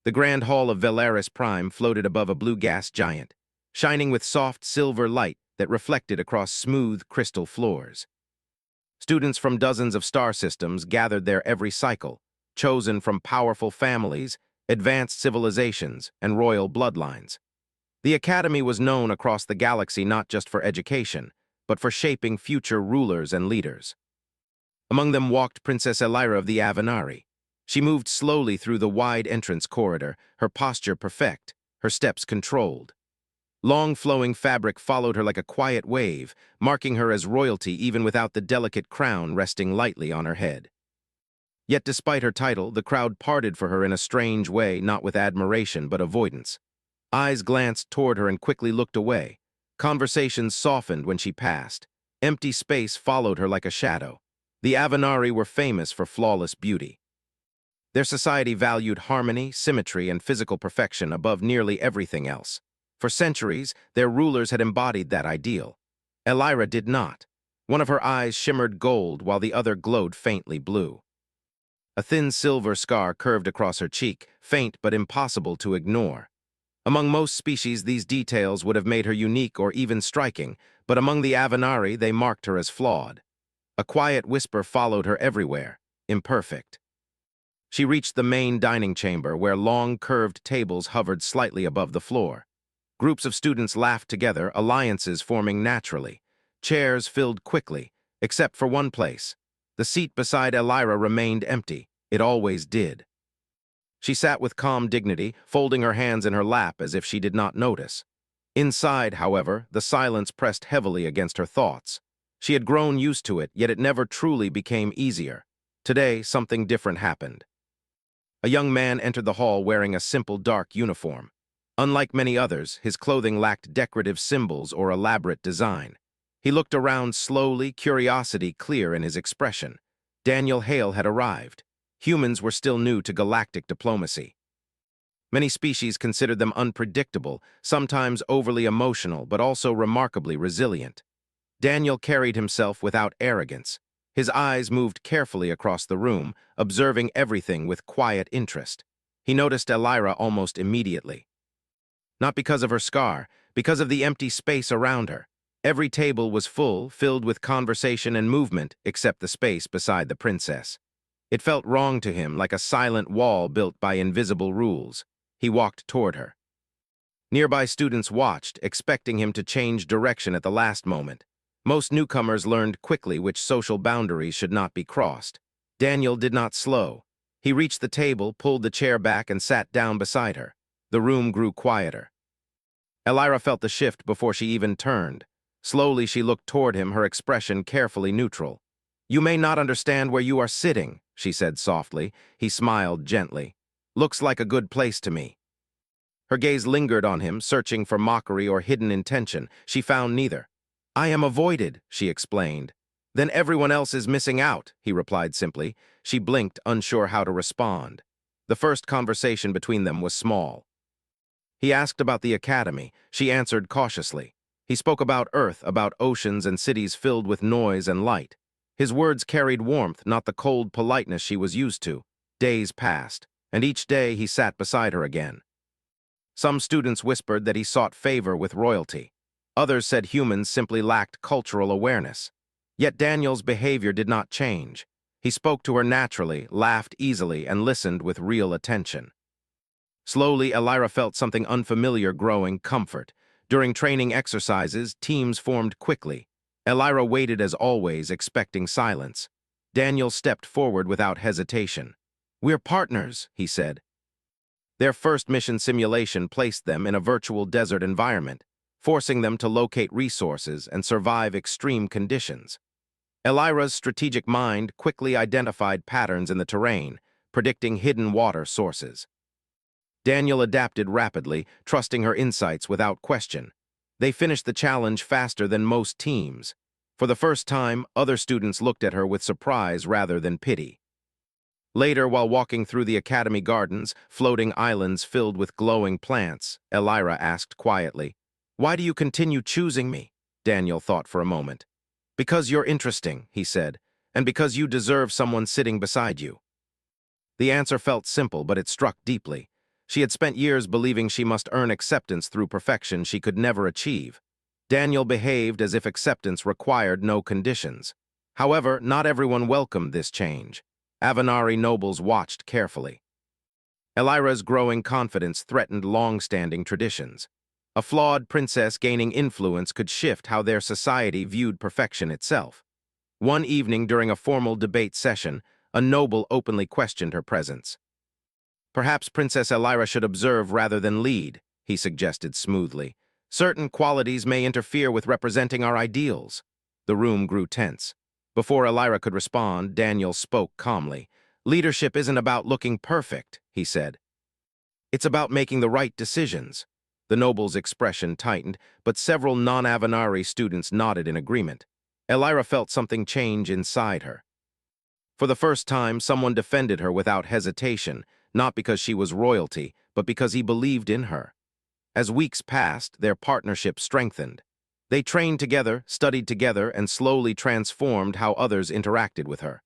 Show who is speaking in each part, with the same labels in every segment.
Speaker 1: The grand hall of Velaris Prime floated above a blue gas giant, shining with soft silver light that reflected across smooth crystal floors. Students from dozens of star systems gathered there every cycle, chosen from powerful families, advanced civilizations, and royal bloodlines. The academy was known across the galaxy not just for education, but for shaping future rulers and leaders. Among them walked Princess Elira of the Avenari. She moved slowly through the wide entrance corridor, her posture perfect, her steps controlled. Long flowing fabric followed her like a quiet wave, marking her as royalty even without the delicate crown resting lightly on her head. Yet despite her title, the crowd parted for her in a strange way, not with admiration but avoidance. Eyes glanced toward her and quickly looked away. Conversations softened when she passed. Empty space followed her like a shadow. The Avenari were famous for flawless beauty. Their society valued harmony, symmetry, and physical perfection above nearly everything else. For centuries, their rulers had embodied that ideal. Elira did not. One of her eyes shimmered gold while the other glowed faintly blue. A thin silver scar curved across her cheek, faint but impossible to ignore. Among most species, these details would have made her unique or even striking, but among the Avenari, they marked her as flawed. A quiet whisper followed her everywhere, imperfect. She reached the main dining chamber, where long, curved tables hovered slightly above the floor. Groups of students laughed together, alliances forming naturally. Chairs filled quickly, except for one place. The seat beside Elira remained empty. It always did. She sat with calm dignity, folding her hands in her lap as if she did not notice. Inside, however, the silence pressed heavily against her thoughts. She had grown used to it, yet it never truly became easier. Today, something different happened. A young man entered the hall wearing a simple dark uniform. Unlike many others, his clothing lacked decorative symbols or elaborate design. He looked around slowly, curiosity clear in his expression. Daniel Hale had arrived. Humans were still new to galactic diplomacy. Many species considered them unpredictable, sometimes overly emotional, but also remarkably resilient. Daniel carried himself without arrogance. His eyes moved carefully across the room, observing everything with quiet interest. He noticed Elira almost immediately. Not because of her scar, because of the empty space around her. Every table was full, filled with conversation and movement, except the space beside the princess. It felt wrong to him, like a silent wall built by invisible rules. He walked toward her. Nearby students watched, expecting him to change direction at the last moment. Most newcomers learned quickly which social boundaries should not be crossed. Daniel did not slow. He reached the table, pulled the chair back, and sat down beside her. The room grew quieter. Elira felt the shift before she even turned. Slowly she looked toward him, her expression carefully neutral. "You may not understand where you are sitting," she said softly. He smiled gently. "Looks like a good place to me." Her gaze lingered on him, searching for mockery or hidden intention. She found neither. "I am avoided," she explained. "Then everyone else is missing out," he replied simply. She blinked, unsure how to respond. The first conversation between them was small. He asked about the academy. She answered cautiously. He spoke about Earth, about oceans and cities filled with noise and light. His words carried warmth, not the cold politeness she was used to. Days passed, and each day he sat beside her again. Some students whispered that he sought favor with royalty. Others said humans simply lacked cultural awareness. Yet Daniel's behavior did not change. He spoke to her naturally, laughed easily, and listened with real attention. Slowly, Elira felt something unfamiliar growing, comfort. During training exercises, teams formed quickly. Elira waited as always, expecting silence. Daniel stepped forward without hesitation. "We're partners," he said. Their first mission simulation placed them in a virtual desert environment, forcing them to locate resources and survive extreme conditions. Elira's strategic mind quickly identified patterns in the terrain, predicting hidden water sources. Daniel adapted rapidly, trusting her insights without question. They finished the challenge faster than most teams. For the first time, other students looked at her with surprise rather than pity. Later, while walking through the academy gardens, floating islands filled with glowing plants, Elira asked quietly, "Why do you continue choosing me?" Daniel thought for a moment. "Because you're interesting," he said, "and because you deserve someone sitting beside you." The answer felt simple, but it struck deeply. She had spent years believing she must earn acceptance through perfection she could never achieve. Daniel behaved as if acceptance required no conditions. However, not everyone welcomed this change. Avenari nobles watched carefully. Elira's growing confidence threatened long-standing traditions. A flawed princess gaining influence could shift how their society viewed perfection itself. One evening during a formal debate session, a noble openly questioned her presence. "Perhaps Princess Elira should observe rather than lead," he suggested smoothly. "Certain qualities may interfere with representing our ideals." The room grew tense. Before Elira could respond, Daniel spoke calmly. "Leadership isn't about looking perfect," he said. "It's about making the right decisions." The noble's expression tightened, but several non-Avenari students nodded in agreement. Elira felt something change inside her. For the first time, someone defended her without hesitation, not because she was royalty, but because he believed in her. As weeks passed, their partnership strengthened. They trained together, studied together, and slowly transformed how others interacted with her.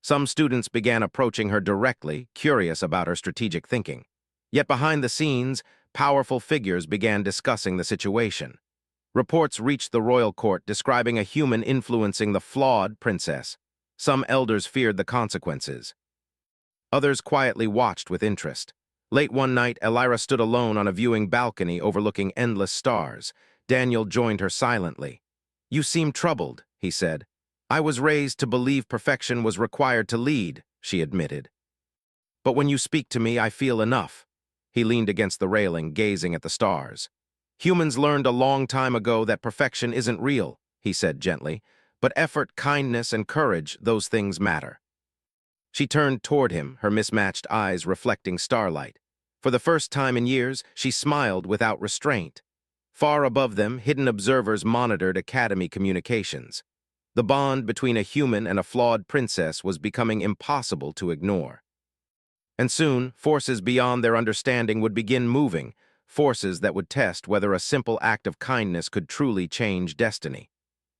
Speaker 1: Some students began approaching her directly, curious about her strategic thinking. Yet behind the scenes, powerful figures began discussing the situation. Reports reached the royal court describing a human influencing the flawed princess. Some elders feared the consequences. Others quietly watched with interest. Late one night, Elira stood alone on a viewing balcony overlooking endless stars. Daniel joined her silently. "You seem troubled," he said. "I was raised to believe perfection was required to lead," she admitted. "But when you speak to me, I feel enough." He leaned against the railing, gazing at the stars. "Humans learned a long time ago that perfection isn't real," he said gently. "But effort, kindness, and courage, those things matter." She turned toward him, her mismatched eyes reflecting starlight. For the first time in years, she smiled without restraint. Far above them, hidden observers monitored Academy communications. The bond between a human and a flawed princess was becoming impossible to ignore. And soon, forces beyond their understanding would begin moving, forces that would test whether a simple act of kindness could truly change destiny.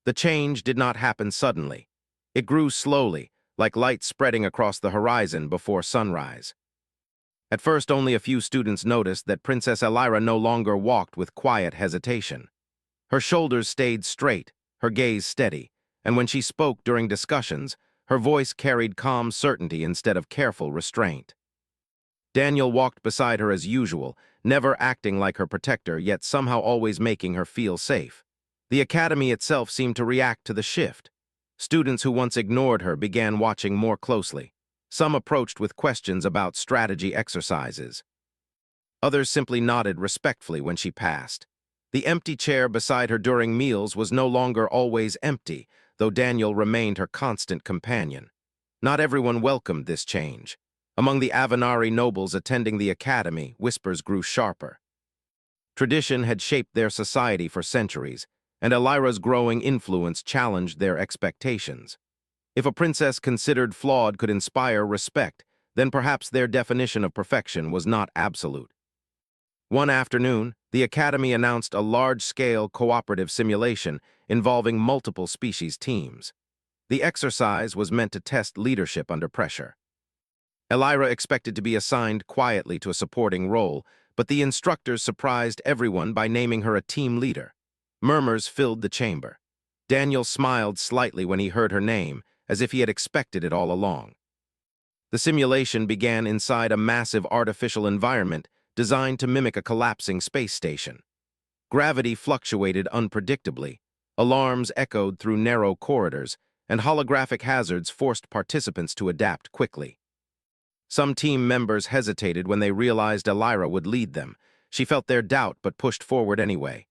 Speaker 1: The change did not happen suddenly. It grew slowly, like light spreading across the horizon before sunrise. At first, only a few students noticed that Princess Elira no longer walked with quiet hesitation. Her shoulders stayed straight, her gaze steady, and when she spoke during discussions, her voice carried calm certainty instead of careful restraint. Daniel walked beside her as usual, never acting like her protector, yet somehow always making her feel safe. The academy itself seemed to react to the shift. Students who once ignored her began watching more closely. Some approached with questions about strategy exercises. Others simply nodded respectfully when she passed. The empty chair beside her during meals was no longer always empty, though Daniel remained her constant companion. Not everyone welcomed this change. Among the Avenari nobles attending the academy, whispers grew sharper. Tradition had shaped their society for centuries, and Elira's growing influence challenged their expectations. If a princess considered flawed could inspire respect, then perhaps their definition of perfection was not absolute. One afternoon, the Academy announced a large-scale cooperative simulation involving multiple species teams. The exercise was meant to test leadership under pressure. Elira expected to be assigned quietly to a supporting role, but the instructors surprised everyone by naming her a team leader. Murmurs filled the chamber. Daniel smiled slightly when he heard her name, as if he had expected it all along. The simulation began inside a massive artificial environment designed to mimic a collapsing space station. Gravity fluctuated unpredictably, alarms echoed through narrow corridors, and holographic hazards forced participants to adapt quickly. Some team members hesitated when they realized Elira would lead them. She felt their doubt but pushed forward anyway.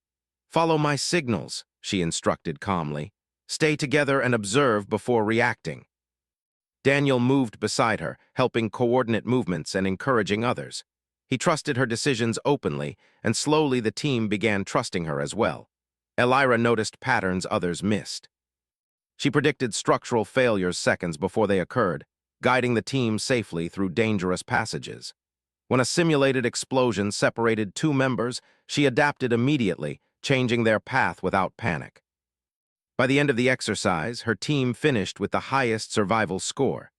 Speaker 1: "Follow my signals," she instructed calmly. "Stay together and observe before reacting." Daniel moved beside her, helping coordinate movements and encouraging others. He trusted her decisions openly, and slowly the team began trusting her as well. Elira noticed patterns others missed. She predicted structural failures seconds before they occurred, guiding the team safely through dangerous passages. When a simulated explosion separated two members, she adapted immediately, changing their path without panic. By the end of the exercise, her team finished with the highest survival score.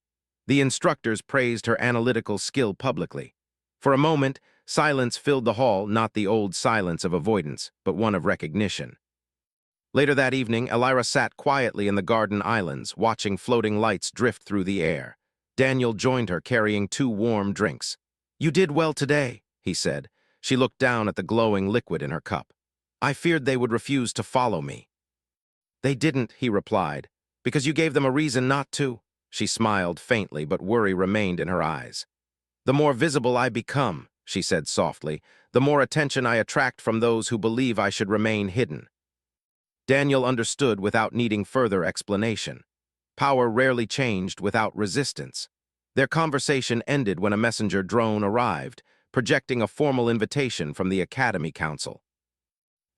Speaker 1: The instructors praised her analytical skill publicly. For a moment, silence filled the hall, not the old silence of avoidance, but one of recognition. Later that evening, Elira sat quietly in the garden islands, watching floating lights drift through the air. Daniel joined her, carrying 2 warm drinks. "You did well today," he said. She looked down at the glowing liquid in her cup. "I feared they would refuse to follow me." "They didn't," he replied, "because you gave them a reason not to." She smiled faintly, but worry remained in her eyes. "The more visible I become," she said softly, "the more attention I attract from those who believe I should remain hidden." Daniel understood without needing further explanation. Power rarely changed without resistance. Their conversation ended when a messenger drone arrived, projecting a formal invitation from the Academy Council.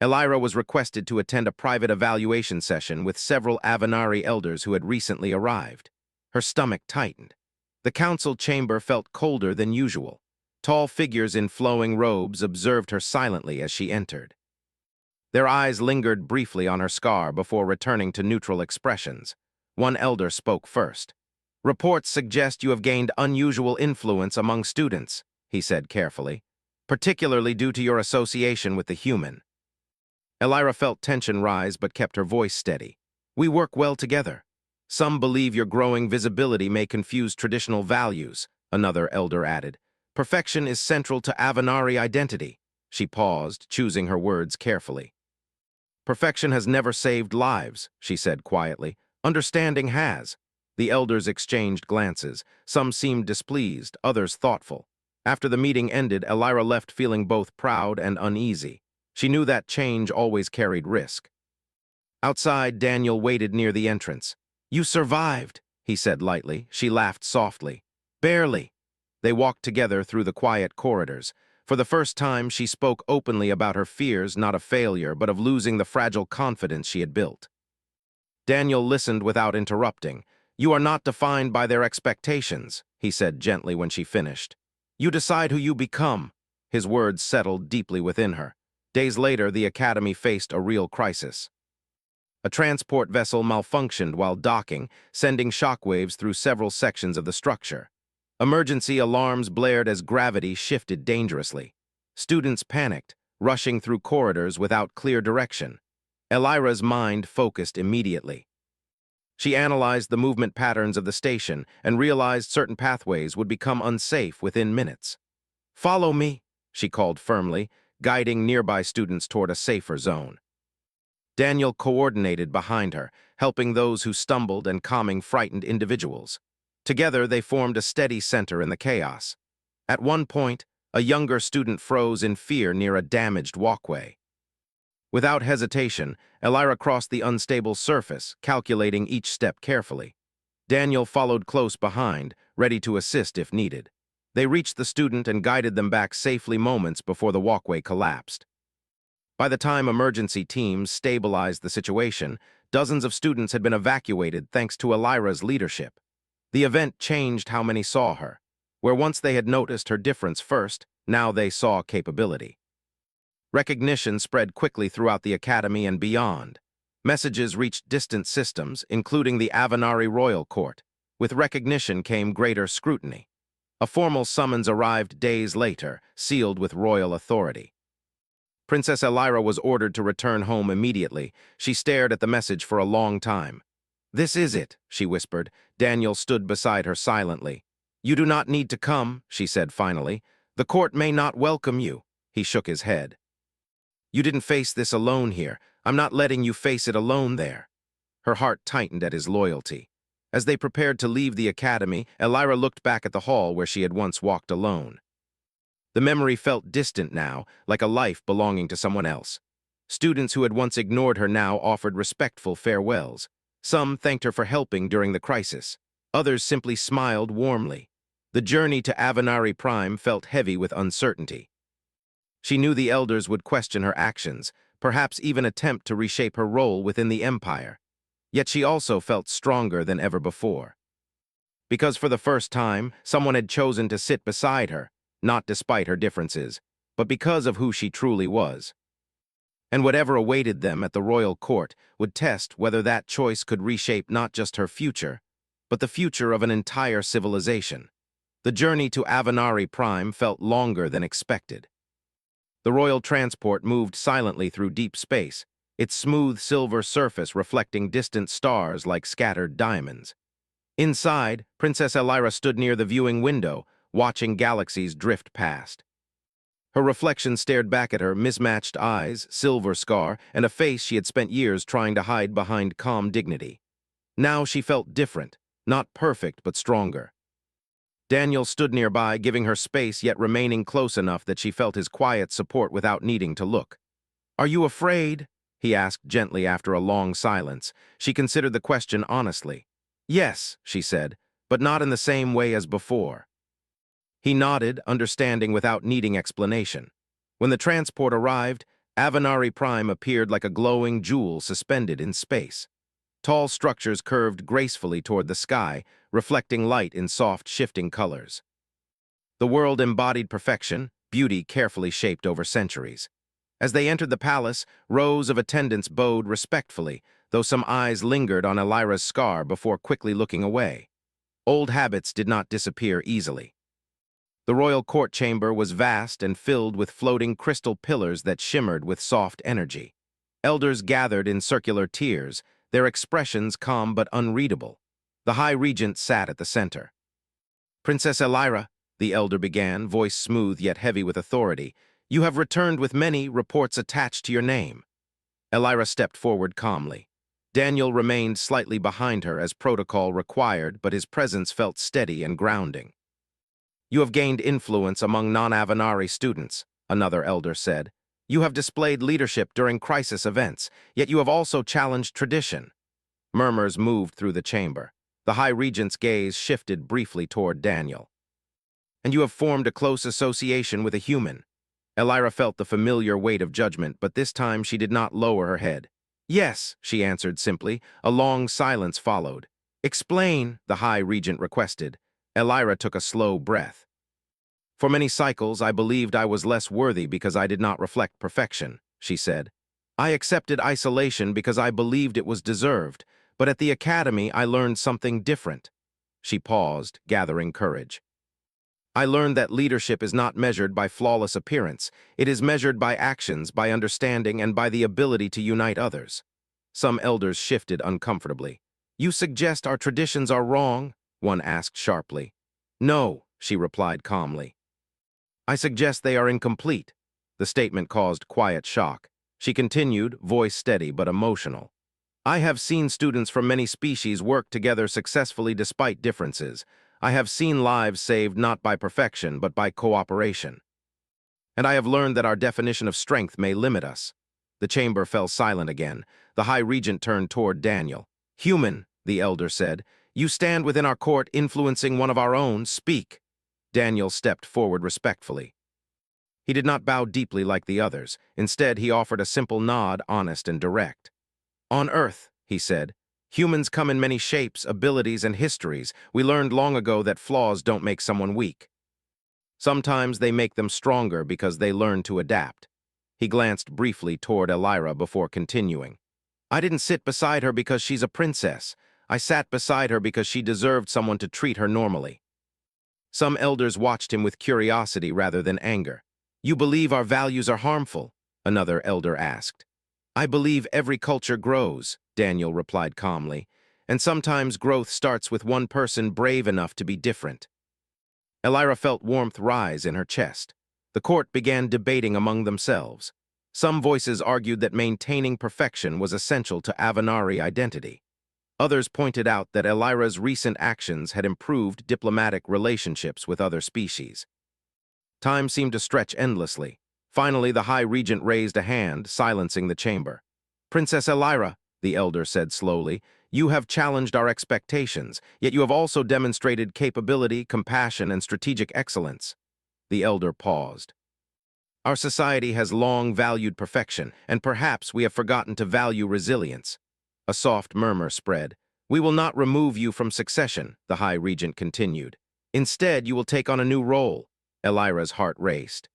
Speaker 1: Elira was requested to attend a private evaluation session with several Avenari elders who had recently arrived. Her stomach tightened. The council chamber felt colder than usual. Tall figures in flowing robes observed her silently as she entered. Their eyes lingered briefly on her scar before returning to neutral expressions. One elder spoke first. "Reports suggest you have gained unusual influence among students," he said carefully, "particularly due to your association with the human." Elira felt tension rise but kept her voice steady. "We work well together. Some believe your growing visibility may confuse traditional values," another elder added. "Perfection is central to Avenari identity." She paused, choosing her words carefully. "Perfection has never saved lives," she said quietly. "Understanding has." The elders exchanged glances. Some seemed displeased, others thoughtful. After the meeting ended, Elira left feeling both proud and uneasy. She knew that change always carried risk. Outside, Daniel waited near the entrance. "You survived," he said lightly. She laughed softly. "Barely." They walked together through the quiet corridors. For the first time, she spoke openly about her fears, not of failure, but of losing the fragile confidence she had built. Daniel listened without interrupting. "You are not defined by their expectations," he said gently when she finished. "You decide who you become." His words settled deeply within her. Days later, the Academy faced a real crisis. A transport vessel malfunctioned while docking, sending shockwaves through several sections of the structure. Emergency alarms blared as gravity shifted dangerously. Students panicked, rushing through corridors without clear direction. Elira's mind focused immediately. She analyzed the movement patterns of the station and realized certain pathways would become unsafe within minutes. "Follow me," she called firmly, guiding nearby students toward a safer zone. Daniel coordinated behind her, helping those who stumbled and calming frightened individuals. Together, they formed a steady center in the chaos. At one point, a younger student froze in fear near a damaged walkway. Without hesitation, Elira crossed the unstable surface, calculating each step carefully. Daniel followed close behind, ready to assist if needed. They reached the student and guided them back safely moments before the walkway collapsed. By the time emergency teams stabilized the situation, dozens of students had been evacuated thanks to Elira's leadership. The event changed how many saw her. Where once they had noticed her difference first, now they saw capability. Recognition spread quickly throughout the academy and beyond. Messages reached distant systems, including the Avenari Royal Court. With recognition came greater scrutiny. A formal summons arrived days later, sealed with royal authority. Princess Elira was ordered to return home immediately. She stared at the message for a long time. "This is it," she whispered. Daniel stood beside her silently. "You do not need to come," she said finally. "The court may not welcome you." He shook his head. "You didn't face this alone here. I'm not letting you face it alone there." Her heart tightened at his loyalty. As they prepared to leave the academy, Elira looked back at the hall where she had once walked alone. The memory felt distant now, like a life belonging to someone else. Students who had once ignored her now offered respectful farewells. Some thanked her for helping during the crisis. Others simply smiled warmly. The journey to Avenari Prime felt heavy with uncertainty. She knew the elders would question her actions, perhaps even attempt to reshape her role within the Empire. Yet she also felt stronger than ever before. Because for the first time, someone had chosen to sit beside her, not despite her differences, but because of who she truly was. And whatever awaited them at the royal court would test whether that choice could reshape not just her future, but the future of an entire civilization. The journey to Avenari Prime felt longer than expected. The royal transport moved silently through deep space, its smooth silver surface reflecting distant stars like scattered diamonds. Inside, Princess Elira stood near the viewing window, watching galaxies drift past. Her reflection stared back at her, mismatched eyes, silver scar, and a face she had spent years trying to hide behind calm dignity. Now she felt different, not perfect but stronger. Daniel stood nearby, giving her space yet remaining close enough that she felt his quiet support without needing to look. "Are you afraid?" he asked gently after a long silence. She considered the question honestly. "Yes," she said, "but not in the same way as before." He nodded, understanding without needing explanation. When the transport arrived, Avenari Prime appeared like a glowing jewel suspended in space. Tall structures curved gracefully toward the sky, reflecting light in soft, shifting colors. The world embodied perfection, beauty carefully shaped over centuries. As they entered the palace, rows of attendants bowed respectfully, though some eyes lingered on Elira's scar before quickly looking away. Old habits did not disappear easily. The royal court chamber was vast and filled with floating crystal pillars that shimmered with soft energy. Elders gathered in circular tiers, their expressions calm but unreadable. The High Regent sat at the center. "Princess Elira," the elder began, voice smooth yet heavy with authority, "you have returned with many reports attached to your name." Elira stepped forward calmly. Daniel remained slightly behind her as protocol required, but his presence felt steady and grounding. "You have gained influence among non-Avenari students," another elder said. "You have displayed leadership during crisis events, yet you have also challenged tradition." Murmurs moved through the chamber. The High Regent's gaze shifted briefly toward Daniel. "And you have formed a close association with a human." Elira felt the familiar weight of judgment, but this time she did not lower her head. "Yes," she answered simply. A long silence followed. "Explain," the High Regent requested. Elira took a slow breath. "For many cycles, I believed I was less worthy because I did not reflect perfection," she said. "I accepted isolation because I believed it was deserved, but at the academy I learned something different." She paused, gathering courage. "I learned that leadership is not measured by flawless appearance. It is measured by actions, by understanding, and by the ability to unite others." Some elders shifted uncomfortably. "You suggest our traditions are wrong?" one asked sharply. "No," she replied calmly. "I suggest they are incomplete." The statement caused quiet shock. She continued, voice steady but emotional. "I have seen students from many species work together successfully despite differences. I have seen lives saved not by perfection, but by cooperation. And I have learned that our definition of strength may limit us." The chamber fell silent again. The High Regent turned toward Daniel. "Human," the elder said, "you stand within our court influencing one of our own. Speak." Daniel stepped forward respectfully. He did not bow deeply like the others. Instead, he offered a simple nod, honest and direct. "On Earth," he said, "humans come in many shapes, abilities, and histories. We learned long ago that flaws don't make someone weak. Sometimes they make them stronger because they learn to adapt." He glanced briefly toward Elira before continuing. "I didn't sit beside her because she's a princess. I sat beside her because she deserved someone to treat her normally." Some elders watched him with curiosity rather than anger. "You believe our values are harmful?" another elder asked. "I believe every culture grows," Daniel replied calmly, "and sometimes growth starts with one person brave enough to be different." Elira felt warmth rise in her chest. The court began debating among themselves. Some voices argued that maintaining perfection was essential to Avenari identity. Others pointed out that Elira's recent actions had improved diplomatic relationships with other species. Time seemed to stretch endlessly. Finally, the High Regent raised a hand, silencing the chamber. "Princess Elira," the elder said slowly, "you have challenged our expectations, yet you have also demonstrated capability, compassion, and strategic excellence." The elder paused. "Our society has long valued perfection, and perhaps we have forgotten to value resilience." A soft murmur spread. "We will not remove you from succession," the High Regent continued. "Instead, you will take on a new role." Elira's heart raced.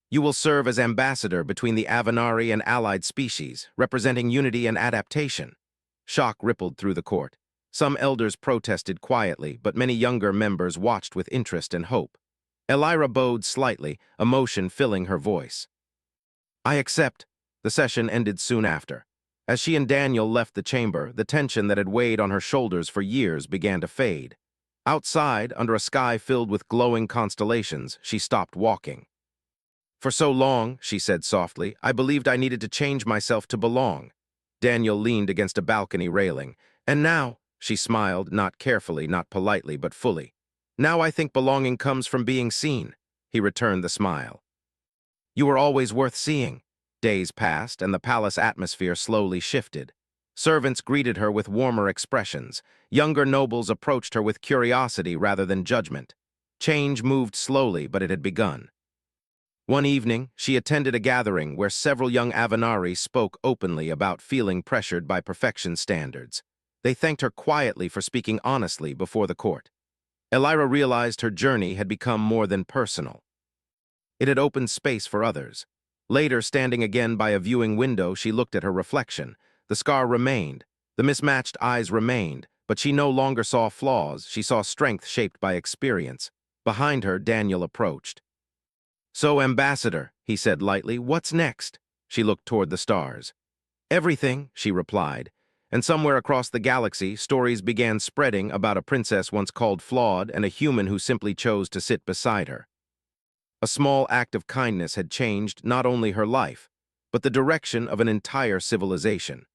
Speaker 1: "You will serve as ambassador between the Avenari and allied species, representing unity and adaptation." Shock rippled through the court. Some elders protested quietly, but many younger members watched with interest and hope. Elira bowed slightly, emotion filling her voice. "I accept." The session ended soon after. As she and Daniel left the chamber, the tension that had weighed on her shoulders for years began to fade. Outside, under a sky filled with glowing constellations, she stopped walking. "For so long," she said softly, "I believed I needed to change myself to belong." Daniel leaned against a balcony railing. "And now," she smiled, not carefully, not politely, but fully. "Now I think belonging comes from being seen." He returned the smile. "You were always worth seeing." Days passed, and the palace atmosphere slowly shifted. Servants greeted her with warmer expressions. Younger nobles approached her with curiosity rather than judgment. Change moved slowly, but it had begun. One evening, she attended a gathering where several young Avenari spoke openly about feeling pressured by perfection standards. They thanked her quietly for speaking honestly before the court. Elira realized her journey had become more than personal. It had opened space for others. Later, standing again by a viewing window, she looked at her reflection. The scar remained, the mismatched eyes remained, but she no longer saw flaws, she saw strength shaped by experience. Behind her, Daniel approached. "So, Ambassador," he said lightly, "what's next?" She looked toward the stars. "Everything," she replied. And somewhere across the galaxy, stories began spreading about a princess once called Flawed and a human who simply chose to sit beside her. A small act of kindness had changed not only her life, but the direction of an entire civilization.